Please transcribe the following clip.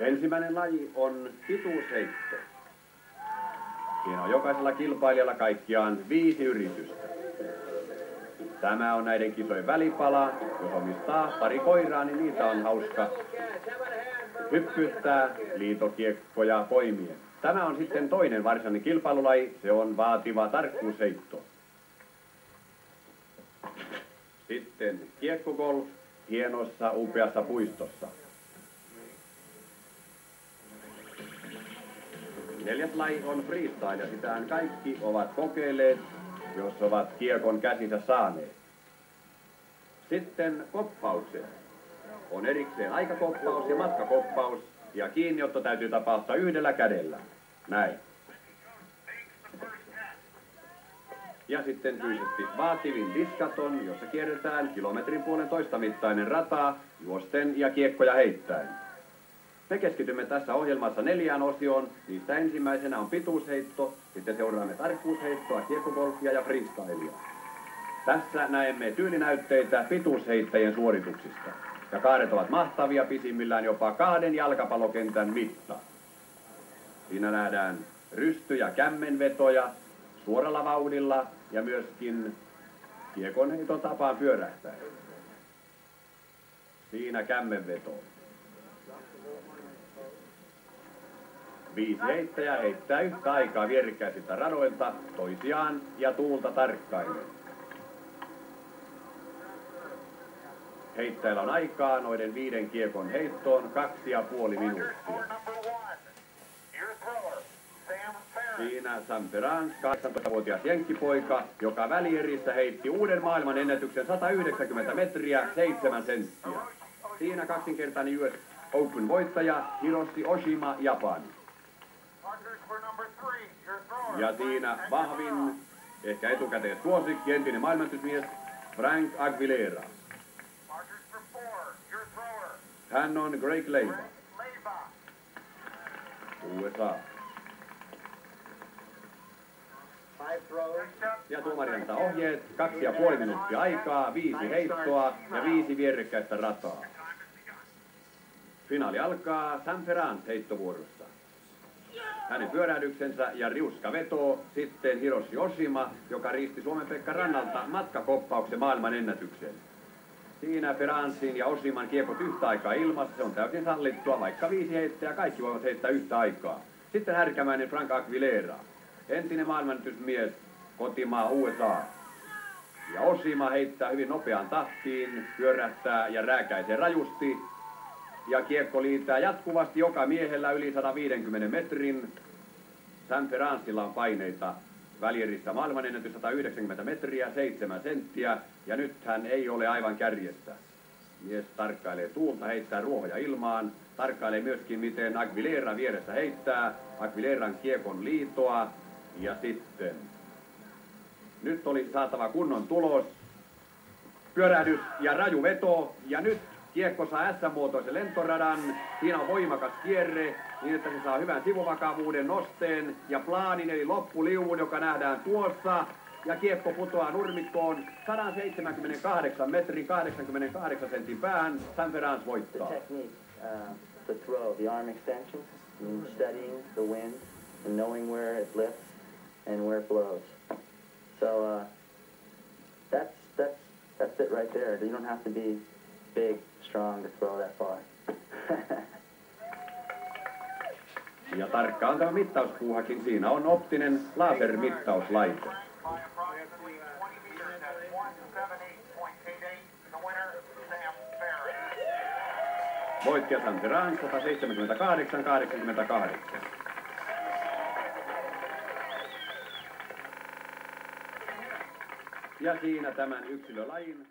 Ensimmäinen laji on pituusheitto. Siinä on jokaisella kilpailijalla kaikkiaan 5 yritystä. Tämä on näiden kisojen välipala. Jos omistaa pari koiraa, niin niitä on hauska hyppyttää liitokiekkoja poimien. Tämä on sitten toinen varsinainen kilpailulaji. Se on vaativa tarkkuusheitto. Sitten kiekkogolf hienossa upeassa puistossa. 4. laji on freestyle ja sitähän kaikki ovat kokeilleet, jos ovat kiekon käsinsä saaneet. Sitten koppaukset. On erikseen aikakoppaus ja matkakoppaus ja kiinniotto täytyy tapahtua yhdellä kädellä. Näin. Ja sitten fyysisesti vaativin diskaton, jossa kierretään 1,5 kilometrin mittainen rata juosten ja kiekkoja heittäen. Me keskitymme tässä ohjelmassa 4 osioon. Niistä ensimmäisenä on pituusheitto, sitten seuraamme tarkkuusheittoa, kiekkogolfia ja freestylea. Tässä näemme tyylinäytteitä pituusheittäjien suorituksista. Ja kaaret ovat mahtavia, pisimmillään jopa 2 jalkapallokentän mitta. Siinä nähdään rysty- ja kämmenvetoja suoralla vauhdilla ja myöskin kiekonheiton tapaan pyörähtäen. Siinä kämmenveto. 5 heittäjää heittää yhtä aikaa vierekkäisiltä radoilta toisiaan ja tuulta tarkkaillen. Heittäjällä on aikaa noiden 5 kiekon heittoon 2,5 minuuttia. Siinä Sam Ferrans, 18-vuotias jenkkipoika, joka välierissä heitti uuden maailman ennätyksen 190 metriä 7 senttiä. Siinä kaksinkertainen US Open voittaja Hiroshi Oshima, Japani. Ja siinä vahvin, ehkä etukäteen suosikki, entinen maailmanennätysmies Frank Aguilera. Hän on Greg Leiva, USA. Ja tuomari antaa ohjeet, 2,5 minuuttia aikaa, 5 heittoa ja 5 vierekkäistä rataa. Finaali alkaa Sam Ferrans heittovuorossa. Hänen pyörähdyksensä ja riuska vetoo, sitten Hiroshi Oshima, joka riisti Suomen-Pekka Rannalta matkakoppauksen maailman ennätyksen. Siinä Ferransin ja Oshiman kiekot yhtä aikaa ilmassa, se on täysin sallittua, vaikka 5 heittäjää, kaikki voivat heittää yhtä aikaa. Sitten härkämäinen Frank Aguilera, entinen maailmanennätysmies, kotimaa USA. Ja Oshima heittää hyvin nopeaan tahtiin, pyörähtää ja rääkäisee rajusti. Ja kiekko liitää jatkuvasti joka miehellä yli 150 metrin. Sam Ferransilla on paineita välierissä maailmanennätys 190 metriä 7 senttiä. Ja nyt hän ei ole aivan kärjessä. Mies tarkkailee tuulta, heittää ruohoja ilmaan. Tarkkailee myöskin miten Aguilera vieressä heittää. Aguileran kiekon liitoa. Ja sitten nyt olisi saatava kunnon tulos. Pyörähdys ja raju veto. Ja nyt kiekko saa S-muotoisen lentoradan, siinä on voimakas kierre, niin että se saa hyvän sivuvakavuuden nosteen ja plaanin eli loppuliuvun, joka nähdään tuossa. Ja kiekko putoaa nurmikkoon 178 metrin 88 sentin päähän. Sam Ferrans voittaa. The technique, the throw, the arm extension, and studying the wind and knowing where it lifts and where it blows. So that's it right there. You don't have to be big, strong to throw that far. Ja tarkka on tämä mittauspuuhakin. Siinä on optinen lasermittauslaite. Voittaja Sam Ferrans 178,88. Ja siinä tämän yksilölajin